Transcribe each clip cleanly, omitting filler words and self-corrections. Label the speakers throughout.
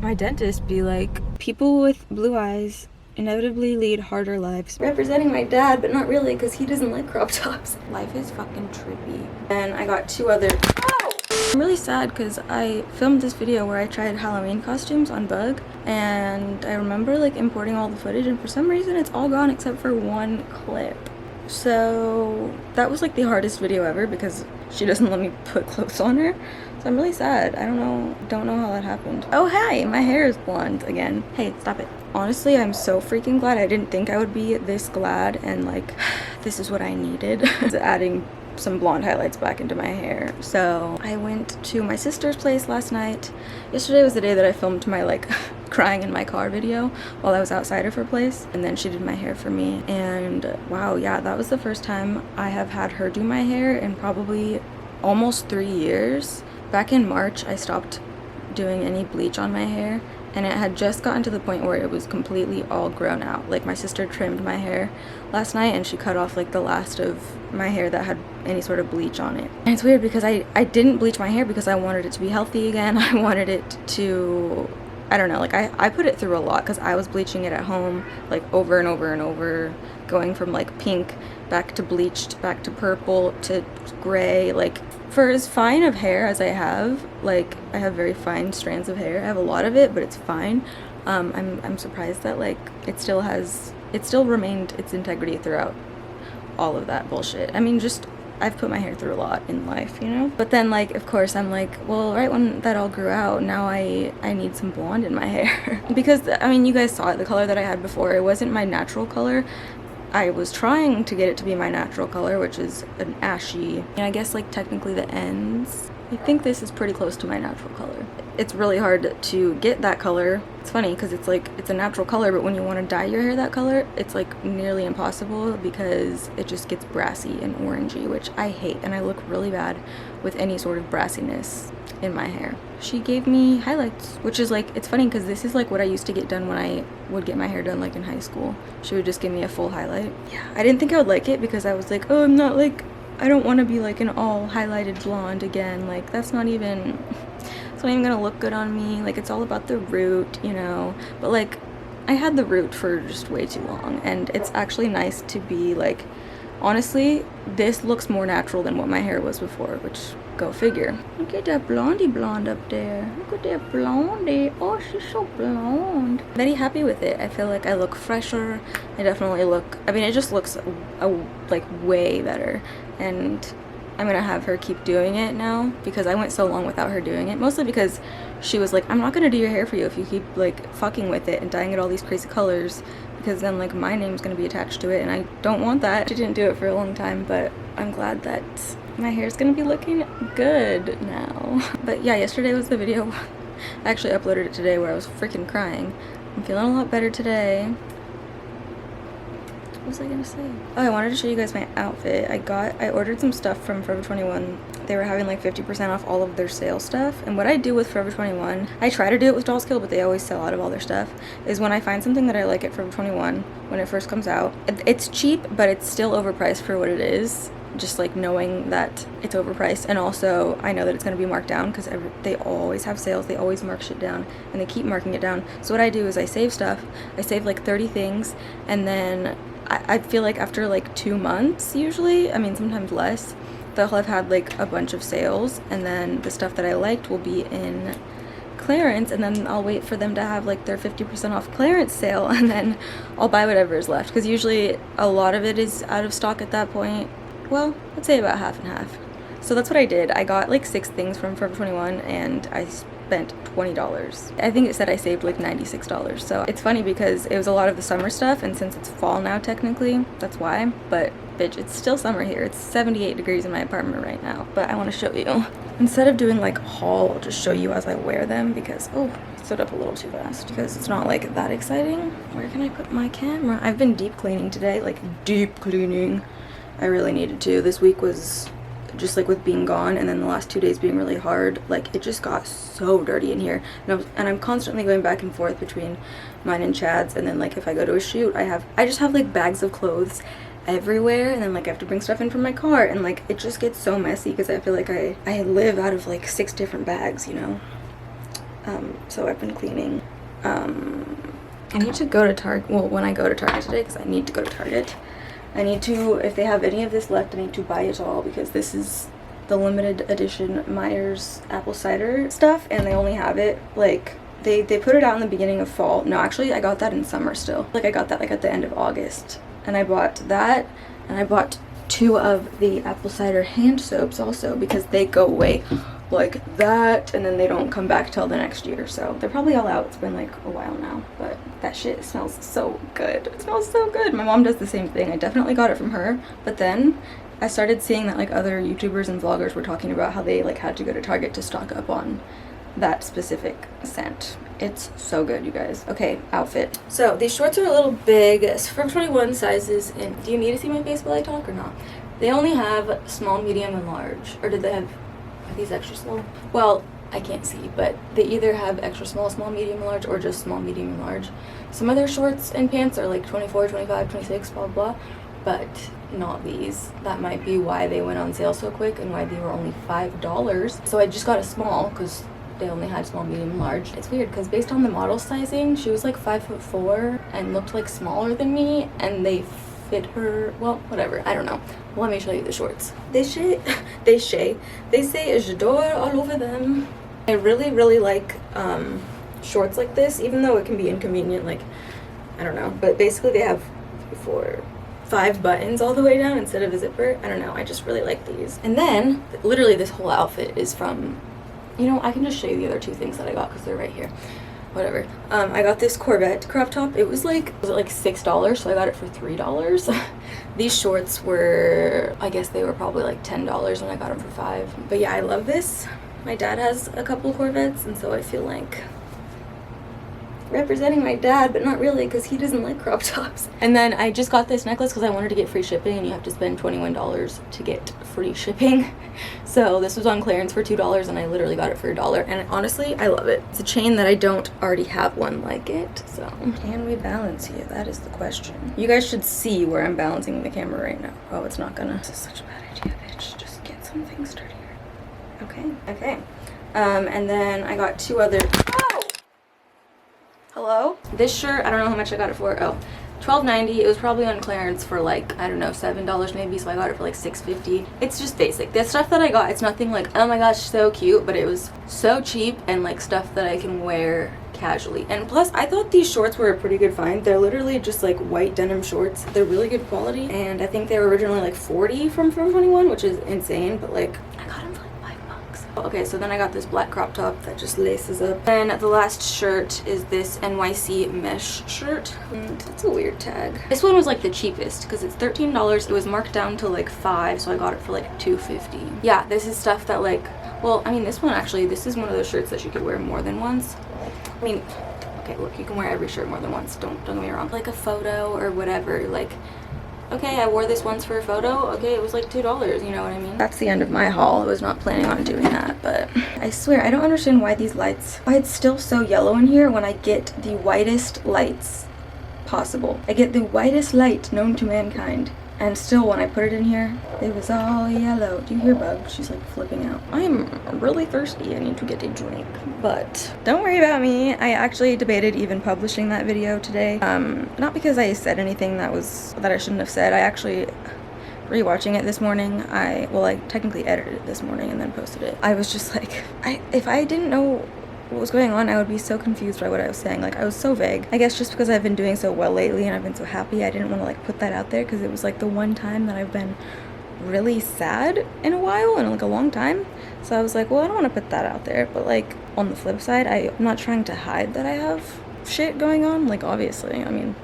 Speaker 1: my dentist be like, people with blue eyes inevitably lead harder lives. Representing my dad, but not really, because he doesn't like crop tops. Life is fucking trippy. And I got two other... Oh! I'm really sad because I filmed this video where I tried Halloween costumes on Bug, and I remember like importing all the footage, and for some reason it's all gone except for one clip. So that was like the hardest video ever because she doesn't let me put clothes on her. So I'm really sad. I don't know how that happened. Oh hey, my hair is blonde again. Hey, stop it. Honestly, I'm so freaking glad. I didn't think I would be this glad, and like this is what I needed. Adding some blonde highlights back into my hair. So I went to my sister's place last night. Yesterday was the day that I filmed my like crying in my car video while I was outside of her place, and then she did my hair for me. And wow, yeah, that was the first time I have had her do my hair in probably almost 3 years. Back in March I stopped doing any bleach on my hair, and it had just gotten to the point where it was completely all grown out. Like my sister trimmed my hair last night and she cut off like the last of my hair that had any sort of bleach on it. And it's weird because I didn't bleach my hair because I wanted it to be healthy again. I wanted it to, I don't know, like I put it through a lot because I was bleaching it at home like over and over and over, going from like pink back to bleached, back to purple to gray. Like for as fine of hair as I have, like I have very fine strands of hair. I have a lot of it, but it's fine. I'm surprised that like it still remained its integrity throughout all of that bullshit. I mean, just I've put my hair through a lot in life, you know? But then like, of course, I'm like, well, right when that all grew out, now I need some blonde in my hair. Because, I mean, you guys saw it, the color that I had before, it wasn't my natural color. I was trying to get it to be my natural color, which is an ashy, and I guess like technically the ends. I think this is pretty close to my natural color. It's really hard to get that color. It's funny because it's like, it's a natural color, but when you want to dye your hair that color, it's like nearly impossible because it just gets brassy and orangey, which I hate, and I look really bad with any sort of brassiness in my hair. She gave me highlights, which is like, it's funny because this is like what I used to get done when I would get my hair done like in high school. She would just give me a full highlight. Yeah, I didn't think I would like it because I was like, oh, I'm not like, I don't want to be like an all highlighted blonde again. Like it's not even gonna look good on me. Like it's all about the root, you know. But like I had the root for just way too long, and it's actually nice to be like, honestly, this looks more natural than what my hair was before, which go figure. Look at that blondie blonde up there. Look at that blondie. Oh, she's so blonde. Very happy with it. I feel like I look fresher. I definitely look, I mean, it just looks like way better. And I'm gonna have her keep doing it now because I went so long without her doing it, mostly because she was like, I'm not gonna do your hair for you if you keep like fucking with it and dyeing it all these crazy colors, because then like my name's gonna be attached to it and I don't want that. She didn't do it for a long time, but I'm glad that my hair's gonna be looking good now. But yeah, yesterday was the video. I actually uploaded it today where I was freaking crying. I'm feeling a lot better today. What was I gonna say? Oh, I wanted to show you guys my outfit. I ordered some stuff from Forever 21. They were having like 50% off all of their sale stuff. And what I do with Forever 21, I try to do it with Doll's Kill, but they always sell out of all their stuff, is when I find something that I like at Forever 21, when it first comes out, it's cheap, but it's still overpriced for what it is. Just like knowing that it's overpriced, and also I know that it's going to be marked down because they always have sales, they always mark shit down, and they keep marking it down. So what I do is I save stuff. I save like 30 things, and then I feel like after like 2 months usually, I mean sometimes less, they'll have had like a bunch of sales, and then the stuff that I liked will be in clearance, and then I'll wait for them to have like their 50% off clearance sale, and then I'll buy whatever is left, because usually a lot of it is out of stock at that point. Well, I'd say about half and half. So that's what I did. I got like 6 things from Forever 21 and I spent $20. I think it said I saved like $96. So it's funny because it was a lot of the summer stuff, and since it's fall now technically, that's why. But bitch, it's still summer here. It's 78 degrees in my apartment right now. But I want to show you. Instead of doing like haul, I'll just show you as I wear them because, oh, I stood up a little too fast because it's not like that exciting. Where can I put my camera? I've been deep cleaning today, like deep cleaning. I really needed to. This week was just like with being gone, and then the last 2 days being really hard, like it just got so dirty in here, and I'm constantly going back and forth between mine and Chad's, and then like if I go to a shoot, I just have like bags of clothes everywhere, and then like I have to bring stuff in from my car, and like it just gets so messy because I feel like I live out of like 6 different bags, you know. So I've been cleaning. I need to go to Target, well, when I go to Target today, because I need to go to Target, I need to, if they have any of this left, I need to buy it all, because this is the limited edition Myers apple cider stuff, and they only have it, like, they put it out in the beginning of fall. No, actually, I got that in summer still. Like, I got that, like, at the end of August, and I bought that, and I bought 2 of the apple cider hand soaps also, because they go away like that, and then they don't come back till the next year, so they're probably all out. It's been like a while now, but that shit smells so good. It smells so good. My mom does the same thing. I definitely got it from her, but then I started seeing that like other YouTubers and vloggers were talking about how they like had to go to Target to stock up on that specific scent. It's so good, you guys. Okay, outfit. So these shorts are a little big. It's from 21 sizes, and do you need to see my face while I talk or not? They only have small, medium, and large. Or did they have, are these extra small? Well, I can't see, but they either have extra small, small, medium, and large, or just small, medium, and large. Some of their shorts and pants are like 24, 25, 26, blah, blah, but not these. That might be why they went on sale so quick and why they were only $5. So I just got a small because they only had small, medium, and large. It's weird because based on the model sizing, she was like 5'4" and looked like smaller than me, and they fit her, well, whatever, I don't know. Let me show you the shorts. They say j'adore all over them. I really, really like shorts like this, even though it can be inconvenient, like, I don't know. But basically they have 5 buttons all the way down instead of a zipper. I don't know, I just really like these. And then, literally this whole outfit is from, you know, I can just show you the other 2 things that I got because they're right here. Whatever. I got this Corvette crop top. It was like $6, so I got it for $3. These shorts were, I guess they were probably like $10 when I got them for $5. But yeah, I love this. My dad has a couple Corvettes, and so I feel like representing my dad, but not really because he doesn't like crop tops. And then I just got this necklace because I wanted to get free shipping, and you have to spend $21 to get free shipping. So this was on clearance for $2, and I literally got it for $1, and honestly I love it. It's a chain that I don't already have one like it, so can we balance here? That is the question. You guys should see where I'm balancing the camera right now. Oh, it's not gonna. This is such a bad idea, bitch. Just get something sturdier. Okay. And then I got 2 other. Hello? This shirt, I don't know how much I got it for. Oh, $12.90. It was probably on clearance for like, I don't know, $7 maybe, so I got it for like $6.50. It's just basic. The stuff that I got, it's nothing like, oh my gosh, so cute, but it was so cheap and like stuff that I can wear casually. And plus, I thought these shorts were a pretty good find. They're literally just like white denim shorts. They're really good quality, and I think they were originally like $40 from 21, which is insane, but like, I got them for like $5. Okay, so then I got this black crop top that just laces up. And the last shirt is this NYC mesh shirt, and it's a weird tag. This one was like the cheapest because it's $13. It was marked down to like $5, so I got it for like $2.50. Yeah, this is stuff that like, well, I mean, this one actually, this is one of those shirts that you could wear more than once. I mean, okay, look, you can wear every shirt more than once, don't get me wrong. Like a photo or whatever, like, okay, I wore this once for a photo, okay, it was like $2, you know what I mean? That's the end of my haul. I was not planning on doing that, but I swear, I don't understand why these lights, why it's still so yellow in here when I get the whitest lights possible. I get the whitest light known to mankind. And still, when I put it in here, it was all yellow. Do you hear Bug? She's like flipping out. I'm really thirsty. I need to get a drink. But don't worry about me. I actually debated even publishing that video today. Not because I said anything that I shouldn't have said. I actually, rewatching it this morning, I technically edited it this morning and then posted it. I was just like, if I didn't know what was going on, I would be so confused by what I was saying. Like, I was so vague. I guess just because I've been doing so well lately and I've been so happy, I didn't want to like put that out there because it was like the one time that I've been really sad in a while, in like a long time. So I was like, well, I don't want to put that out there, but like on the flip side, I'm not trying to hide that I have shit going on. Like, obviously, I mean,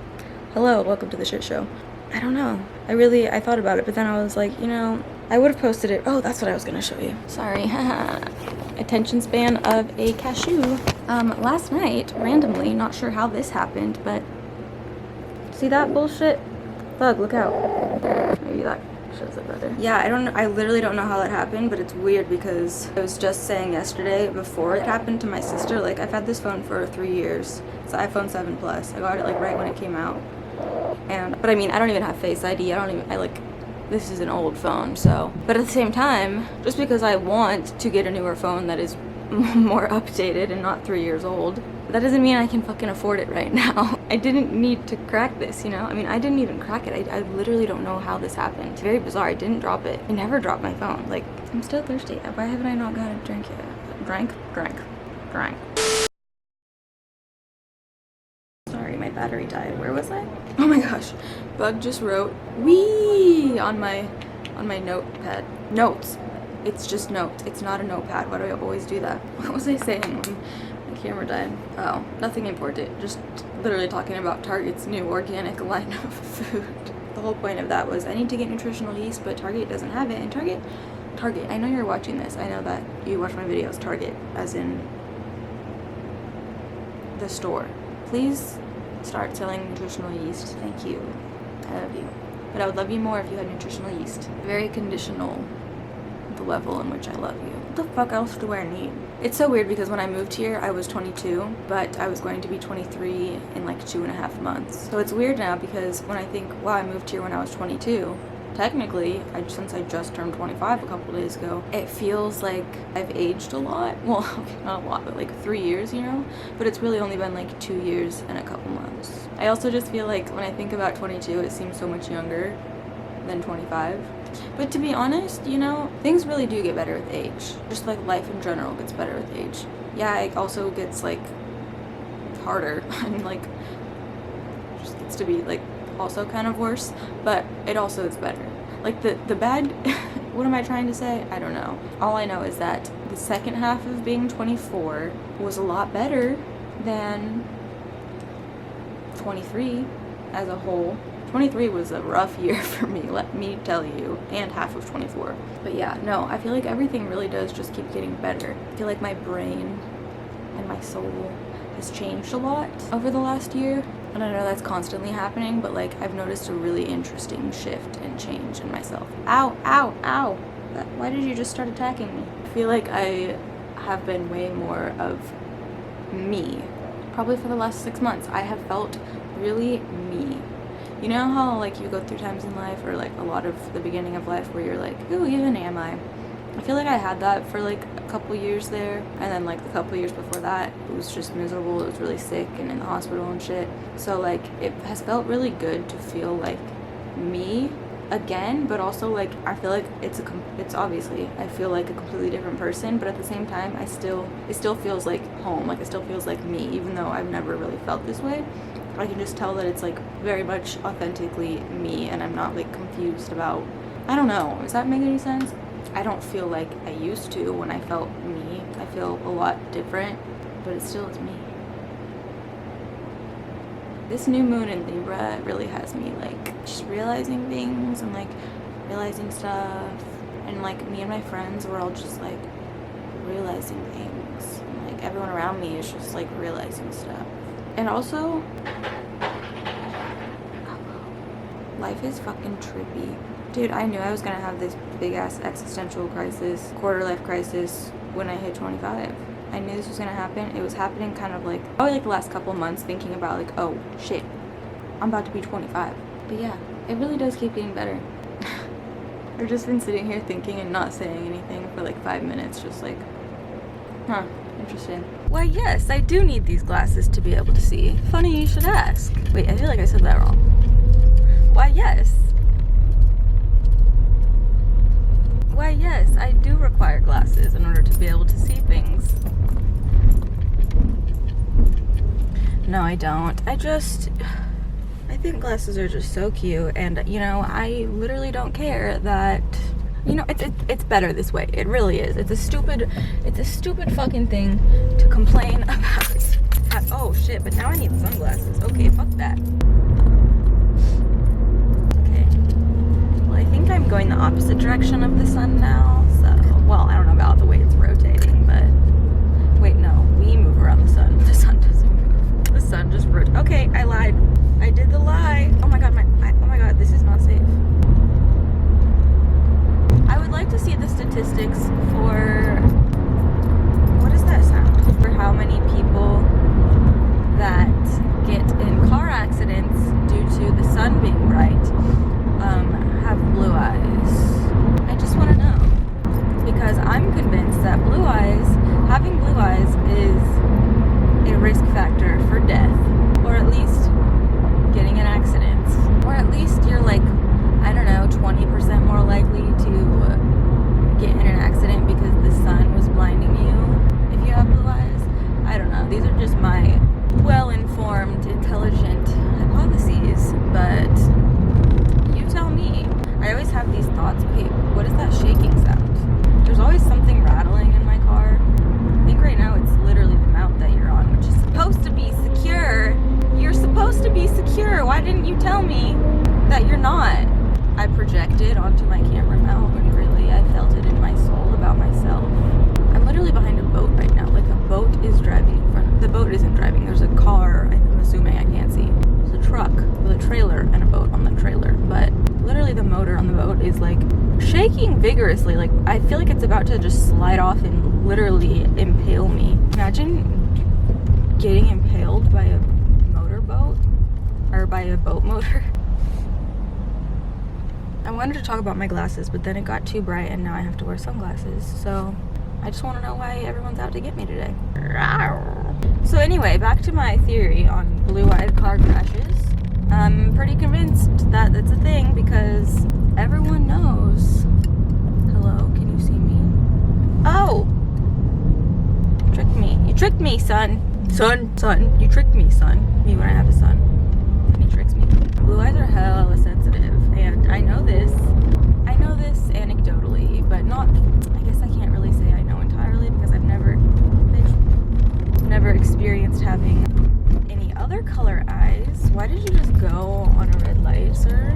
Speaker 1: hello, welcome to the shit show. I don't know. I thought about it, but then I was like, you know, I would have posted it. Oh, that's what I was gonna show you. Sorry. Attention span of a cashew. Last night, randomly, not sure how this happened, but see that bullshit? Bug, look out. Maybe that shows it better. Yeah, I literally don't know how that happened, but it's weird because I was just saying yesterday, before it happened to my sister, like, I've had this phone for 3 years. It's the iPhone 7 Plus. I got it like right when it came out. But I mean, I don't even have Face ID. This is an old phone, so. But at the same time, just because I want to get a newer phone that is more updated and not 3 years old. That doesn't mean I can fucking afford it right now. I didn't need to crack this, you know? I mean, I didn't even crack it. I literally don't know how this happened. It's very bizarre. I didn't drop it. I never dropped my phone. Like, I'm still thirsty. Why haven't I not got a drink yet? Drank. Sorry, my battery died. Where was I? Oh my gosh. Bug just wrote "wee" on my notepad. Notes. It's just notes. It's not a notepad. Why do I always do that? What was I saying when my camera died? Oh, nothing important. Just literally talking about Target's new organic line of food. The whole point of that was I need to get nutritional yeast, but Target doesn't have it. And Target, I know you're watching this. I know that you watch my videos. Target, as in the store. Please start selling nutritional yeast. Thank you. I love you. But I would love you more if you had nutritional yeast. Very conditional, the level in which I love you. What the fuck else do I need? It's so weird because when I moved here, I was 22, but I was going to be 23 in like 2.5 months. So it's weird now because when I think, wow, I moved here when I was 22, technically, since I just turned 25 a couple days ago, it feels like I've aged a lot. Well, okay, not a lot, but like 3 years, you know? But it's really only been like 2 years and a couple months. I also just feel like when I think about 22, it seems so much younger than 25. But to be honest, you know, things really do get better with age. Just like life in general gets better with age. Yeah, it also gets like harder. I mean, like, it just gets to be like also kind of worse, but it also is better. Like the bad, what am I trying to say? I don't know. All I know is that the second half of being 24 was a lot better than 23 as a whole. 23 was a rough year for me, let me tell you, and half of 24. But yeah, no, I feel like everything really does just keep getting better. I feel like my brain and my soul has changed a lot over the last year. And I know that's constantly happening, but like I've noticed a really interesting shift and change in myself. Ow, ow, ow. Why did you just start attacking me? I feel like I have been way more of me. Probably for the last 6 months, I have felt really me. You know how like you go through times in life, or like a lot of the beginning of life, where you're like, who even am I? I feel like I had that for like a couple years there, and then like the couple years before that, it was just miserable. It was really sick and in the hospital and shit. So like it has felt really good to feel like me again, but also like I feel like it's obviously I feel like a completely different person, but at the same time it still feels like home. Like it still feels like me, even though I've never really felt this way. I can just tell that it's like very much authentically me, and I'm not like confused about, I don't know, does that make any sense? I don't feel like I used to when I felt me. I feel a lot different, but it still is me. This new moon in Libra really has me like just realizing things and like realizing stuff, and like me and my friends were all just like realizing things, and like everyone around me is just like realizing stuff. And also, life is fucking trippy. Dude, I knew I was gonna have this big ass existential crisis, quarter life crisis, when I hit 25. I knew this was gonna happen. It was happening kind of like, probably like the last couple months, thinking about like, oh shit, I'm about to be 25. But yeah, it really does keep getting better. I've just been sitting here thinking and not saying anything for like 5 minutes, just like, huh, interesting. Why yes, I do need these glasses to be able to see. Funny you should ask. Wait, I feel like I said that wrong. Why yes. Why yes, I do require glasses in order to be able to see things. No, I don't. I think glasses are just so cute, and you know, I literally don't care that, you know, it's better this way. It really is. It's a stupid fucking thing to complain about. Oh shit, but now I need sunglasses. Okay, fuck that. Okay. Well, I think I'm going the opposite direction of the sun now, so, well, I don't know about the way it's rotating, but, wait, no, we move around the sun. The sun doesn't move. The sun just rotates. Okay, I lied. I did the lie. Oh my god, oh my god, this is not safe. I would like to see the statistics for, what is that sound? For how many people that get in car accidents due to the sun being bright have blue eyes. I just want to know, because I'm convinced that blue eyes my well-informed, intelligent hypotheses, but you tell me. I always have these thoughts. Wait, what is that shaking sound? There's always something rattling in my car. I think right now it's literally the mount that you're on, which is supposed to be secure. You're supposed to be secure. Why didn't you tell me that you're not? I projected onto my camera mount when really I felt it in my soul about myself. I'm literally behind a boat right now. Like a boat is driving in front of, the boat isn't driving. There's a car, I'm assuming, I can't see. There's a truck with a trailer and a boat on the trailer. But literally the motor on the boat is like shaking vigorously. Like I feel like it's about to just slide off and literally impale me. Imagine getting impaled by a motorboat or by a boat motor. I wanted to talk about my glasses, but then it got too bright and now I have to wear sunglasses. So I just want to know why everyone's out to get me today. So anyway, back to my theory on blue-eyed car crashes. I'm pretty convinced that it's a thing because everyone knows. Hello, can you see me? Oh! Tricked me. You tricked me, son. Son. You tricked me, son. Me when I have a son. And he tricks me. Blue eyes are hella sensitive. And I know this anecdotally, but not, I guess I can't really say I know entirely because I've never experienced having any other color eyes. Why did you just go on a red light, sir?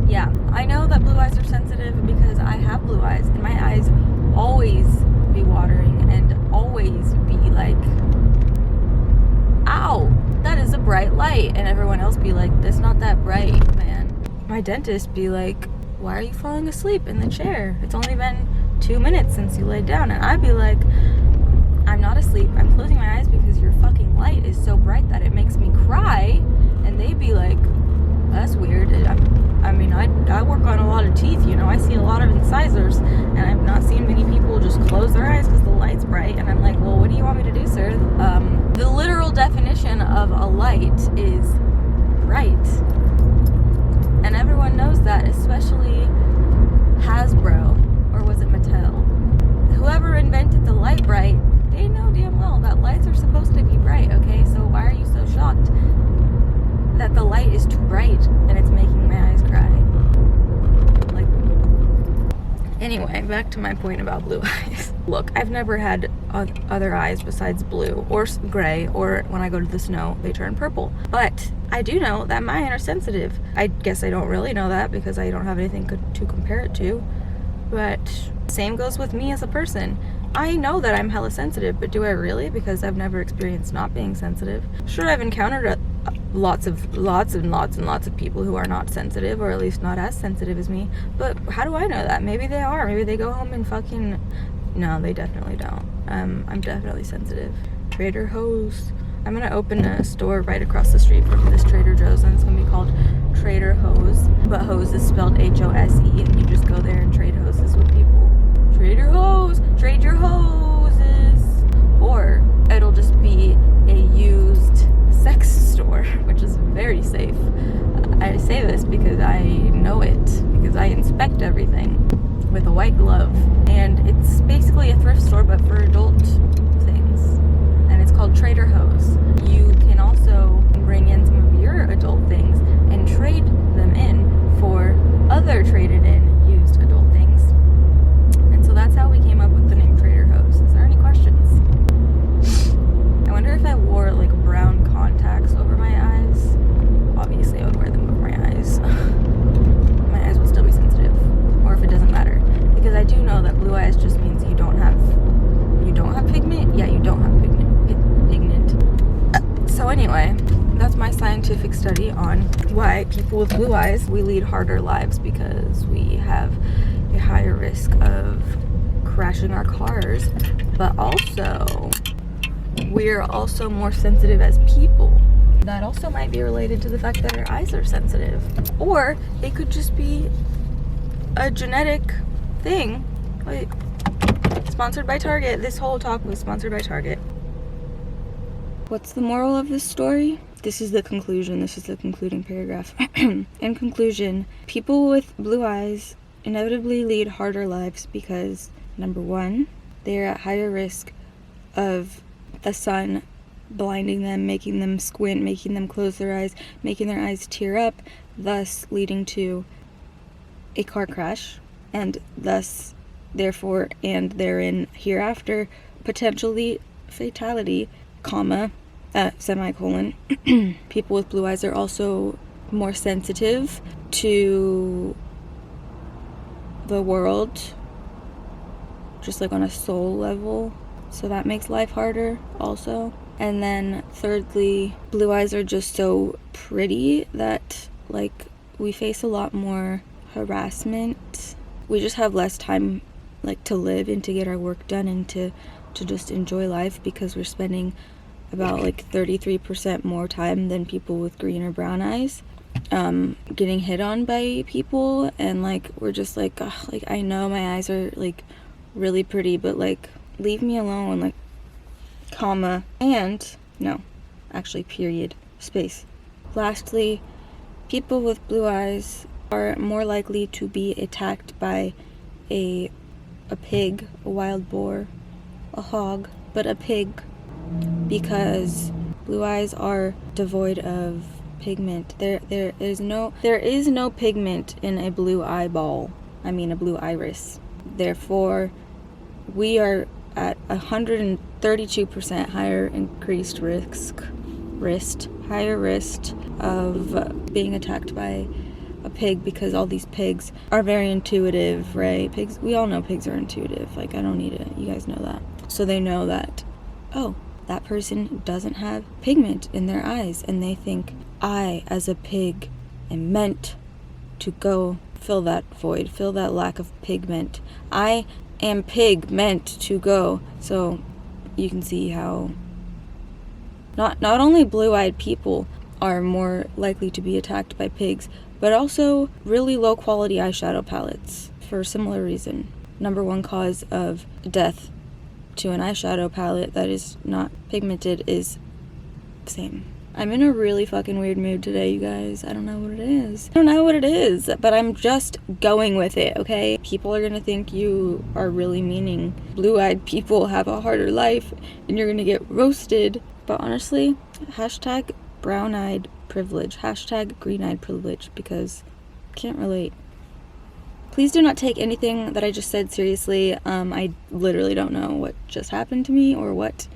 Speaker 1: Yeah, I know that blue eyes are sensitive because I have blue eyes and my eyes always be watering and always be like, ow, that is a bright light, and everyone else be like, that's not that bright, man. My dentist be like, why are you falling asleep in the chair? It's only been 2 minutes since you laid down. And I'd be like, I'm not asleep. I'm closing my eyes because your fucking light is so bright that it makes me cry. And they'd be like, that's weird. I work on a lot of teeth, you know. I see a lot of incisors, and I've not seen many people just close their eyes because the light's bright. And I'm like, well, what do you want me to do, sir? The literal definition of a light is bright. And everyone knows that, especially Hasbro, or was it Mattel? Whoever invented the light bright, they know damn well that lights are supposed to be bright, okay? So why are you so shocked that the light is too bright and it's making my eyes cry? Like, anyway, back to my point about blue eyes. Look, I've never had other eyes besides blue or gray, or when I go to the snow, they turn purple. But I do know that mine are sensitive. I guess I don't really know that because I don't have anything to compare it to. But same goes with me as a person. I know that I'm hella sensitive, but do I really? Because I've never experienced not being sensitive. Sure, I've encountered lots of people who are not sensitive, or at least not as sensitive as me. But how do I know that? Maybe they are. Maybe they go home and fucking... No, they definitely don't. I'm definitely sensitive. Trader Joe's. I'm gonna open a store right across the street from this Trader Joe's, and it's gonna be called Trader Hose. But hose is spelled H-O-S-E, and you just go there and trade hoses with people. Trader Hose! Trade your hoses! Or it'll just be a used sex store, which is very safe. I say this because I know it, because I inspect everything with a white glove. And it's basically a thrift store, but for adult things. And it's called Trader Hose. You can also bring in some of your adult things and trade them in for other traded in used adult things. And so that's how we came up with the name Trader Hose. Is there any questions? I wonder if I wore like brown contacts over my eyes. Obviously I would wear them over my eyes. My eyes would still be sensitive. Or if it doesn't matter. Because I do know that blue eyes just means you don't have pigment? Yeah, you don't have pigment. So anyway, that's my scientific study on why people with blue eyes, we lead harder lives, because we have a higher risk of crashing our cars, but also we're also more sensitive as people. That also might be related to the fact that our eyes are sensitive. Or it could just be a genetic thing. Wait, sponsored by Target. This whole talk was sponsored by Target. What's the moral of this story? This is the conclusion. This is the concluding paragraph. In conclusion, people with blue eyes inevitably lead harder lives because, number one, they are at higher risk of the sun blinding them, making them squint, making them close their eyes, making their eyes tear up, thus leading to a car crash, and thus, therefore, and therein, hereafter, potentially fatality, comma, semicolon. People with blue eyes are also more sensitive to the world, just like on a soul level, so that makes life harder also. And then thirdly, blue eyes are just so pretty that, like, we face a lot more harassment. We just have less time, like, to live and to get our work done and to just enjoy life, because we're spending about like 33% more time than people with green or brown eyes getting hit on by people. And like, we're just like, ugh, like, I know my eyes are like really pretty, but like, leave me alone, like, comma, and no, actually, period, space. Lastly, people with blue eyes are more likely to be attacked by a pig, a wild boar, a hog, but a pig, because blue eyes are devoid of pigment. There is no pigment in a blue eyeball. I mean, a blue iris. Therefore, we are at 132% higher increased higher risk of being attacked by a pig, because all these pigs are very intuitive, right? Pigs, we all know pigs are intuitive. Like, I don't need it. You guys know that. So they know that, oh, that person doesn't have pigment in their eyes, and they think, I, as a pig, am meant to go fill that void, fill that lack of pigment. I am pig meant to go. So you can see how not only blue-eyed people are more likely to be attacked by pigs, but also really low quality eyeshadow palettes for a similar reason. Number one cause of death to an eyeshadow palette that is not pigmented is same. I'm in a really fucking weird mood today, you guys. I don't know what it is, but I'm just going with it, okay? People are gonna think you are really meaning blue-eyed people have a harder life and you're gonna get roasted. But honestly, hashtag brown-eyed privilege, hashtag green-eyed privilege, because can't relate. Please do not take anything that I just said seriously. I literally don't know what just happened to me, or what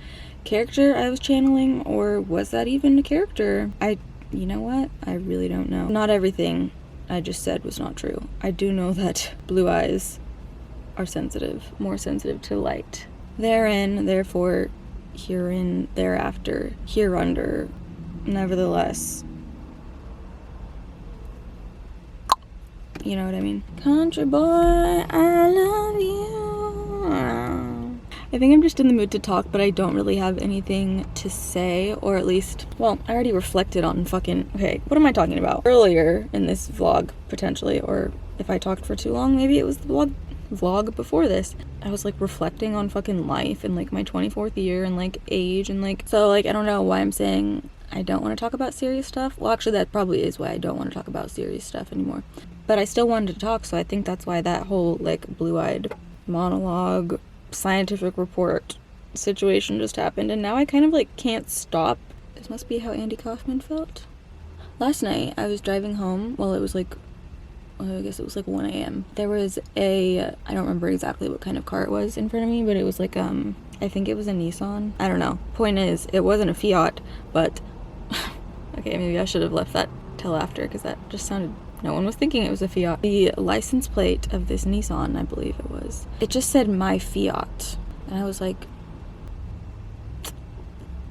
Speaker 1: character I was channeling, or was that even a character? You know what? I really don't know. Not everything I just said was not true. I do know that blue eyes are sensitive, more sensitive to light. Therein, therefore, herein, thereafter, hereunder, nevertheless. You know what I mean? Country boy, I love you. I think I'm just in the mood to talk, but I don't really have anything to say, or at least, well, I already reflected on okay, what am I talking about? Earlier in this vlog, potentially, or if I talked for too long, maybe it was the vlog before this. I was like reflecting on fucking life and like my 24th year and like age and like, so like, I don't know why I'm saying I don't want to talk about serious stuff. Well, actually, that probably is why I don't want to talk about serious stuff anymore. But I still wanted to talk, so I think that's why that whole like blue-eyed monologue scientific report situation just happened, and now I kind of like can't stop. This must be how Andy Kaufman felt. Last night I was driving home. Well, it was like, I guess it was like 1 a.m. There was I don't remember exactly what kind of car it was in front of me, but it was like I think it was a Nissan. I don't know. Point is, it wasn't a Fiat, but okay, maybe I should have left that till after, because that just sounded, no one was thinking it was a Fiat. The license plate of this Nissan, I believe it was, it just said my Fiat. And I was like,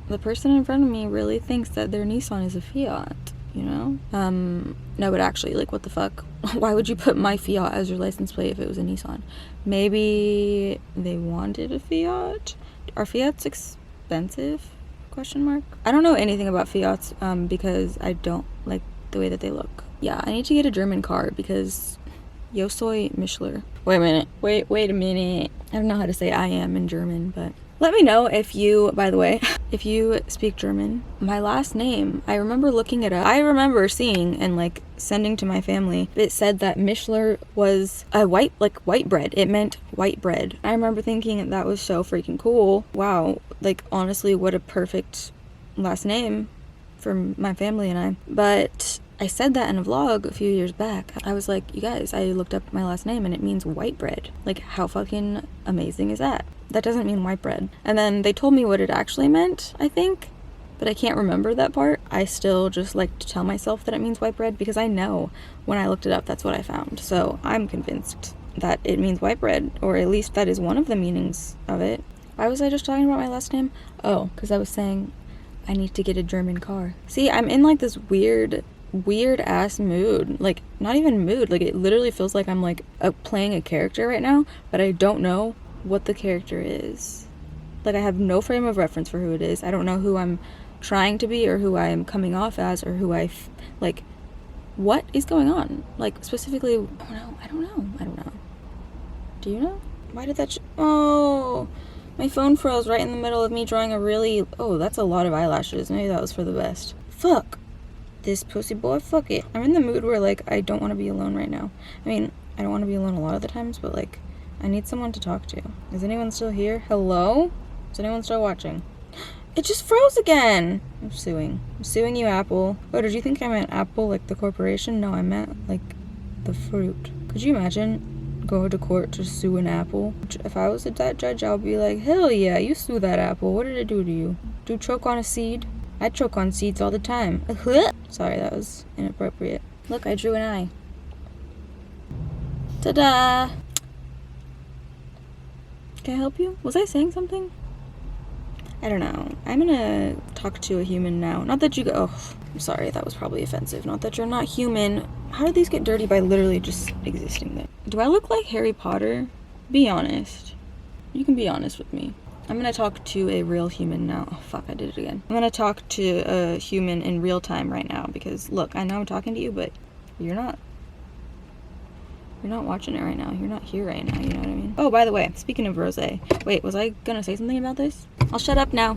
Speaker 1: the person in front of me really thinks that their Nissan is a Fiat, you know? No, but actually, like, what the fuck? Why would you put my Fiat as your license plate if it was a Nissan? Maybe they wanted a Fiat? Are Fiats expensive? Question mark. I don't know anything about Fiats, because I don't like the way that they look. Yeah, I need to get a German car, because yo soy mishler. Wait a minute. Wait a minute. I don't know how to say I am in German, but Let me know if you, by the way, if you speak German. My last name, I remember looking it up. I remember seeing and like sending to my family. It said that mishler was a white bread. It meant white bread. I remember thinking that was so freaking cool. Wow, like honestly, what a perfect last name for my family and I. But I said that in a vlog a few years back. I was like, you guys, I looked up my last name and it means white bread. Like, how fucking amazing is that? That doesn't mean white bread. And then they told me what it actually meant, I think, but I can't remember that part. I still just like to tell myself that it means white bread because I know when I looked it up, that's what I found. So I'm convinced that it means white bread, or at least that is one of the meanings of it. Why was I just talking about my last name? Oh, because I was saying I need to get a German car. See, I'm in like this weird ass mood. Like, not even mood. Like, it literally feels like I'm like playing a character right now, but I don't know what the character is. Like, I have no frame of reference for who it is. I don't know who I'm trying to be or who I am coming off as or who like, what is going on? Like, specifically, I don't know. Do you know? Why did that oh, my phone froze right in the middle of me drawing a really, oh, that's a lot of eyelashes. Maybe that was for the best. Fuck this pussy boy, fuck it. I'm in the mood where like I don't want to be alone right now. I mean, I don't want to be alone a lot of the times, but like I need someone to talk to. Is anyone still here? Hello? Is anyone still watching? It just froze again. I'm suing you, Apple. Oh, did you think I meant Apple like the corporation? No, I meant like the fruit. Could you imagine go to court to sue an apple? If I was that judge, I would be like, hell yeah, you sue that apple. What did it do to you? Do you choke on a seed? I choke on seeds all the time. Sorry, that was inappropriate. Look, I drew an eye. Ta-da! Can I help you? Was I saying something? I don't know. I'm gonna talk to a human now. Not that you go. Oh, I'm sorry, that was probably offensive. Not that you're not human. How did these get dirty by literally just existing there? Do I look like Harry Potter? Be honest. You can be honest with me. I'm gonna talk to a real human now. Oh, fuck, I did it again. I'm gonna talk to a human in real time right now because, look, I know I'm talking to you, but you're not watching it right now. You're not here right now, you know what I mean? Oh, by the way, speaking of rosé, wait, was I gonna say something about this? I'll shut up now.